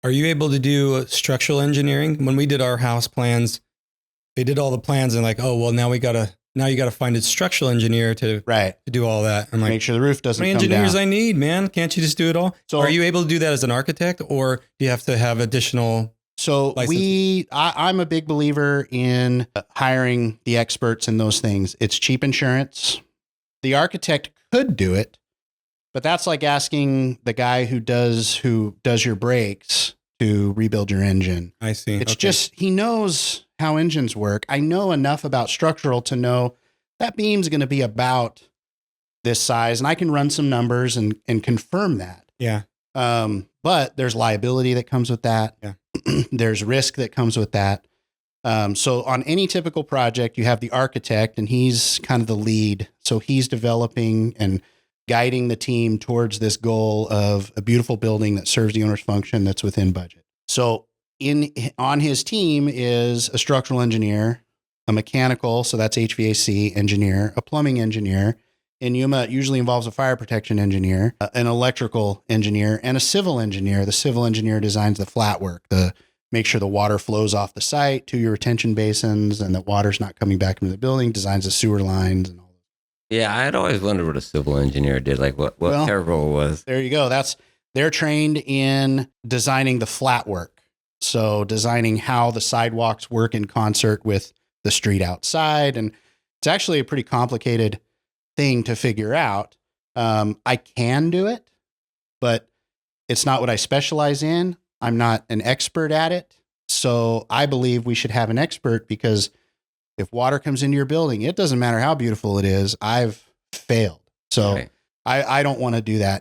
Are you able to do structural engineering? When we did our house plans, they did all the plans and like, oh, well, now you got to find a structural engineer to do all that. I'm like, make sure the roof doesn't how many come engineers down. I need, man? Can't you just do it all? So are you able to do that as an architect, or do you have to have additional? So I'm a big believer in hiring the experts in those things. It's cheap insurance. The architect could do it, but that's like asking the guy who does your brakes to rebuild your engine. I see. It's just, he knows how engines work. I know enough about structural to know that beam's going to be about this size, and I can run some numbers and confirm that. Yeah. But there's liability that comes with that. Yeah. There's risk that comes with that. So on any typical project, you have the architect, and he's kind of the lead. So he's developing and guiding the team towards this goal of a beautiful building that serves the owner's function that's within budget. So on his team is a structural engineer, a mechanical, so that's HVAC engineer, a plumbing engineer. In Yuma, it usually involves a fire protection engineer, an electrical engineer, and a civil engineer. The civil engineer designs the flat work, make sure the water flows off the site to your retention basins and that water's not coming back into the building, designs the sewer lines and all. Yeah, I had always wondered what a civil engineer did, like what their role was. There you go. They're trained in designing the flat work. So designing how the sidewalks work in concert with the street outside. And it's actually a pretty complicated thing to figure out. I can do it, but it's not what I specialize in. I'm not an expert at it. So I believe we should have an expert, because if water comes into your building, it doesn't matter how beautiful it is. I've failed. So right. I don't want to do that.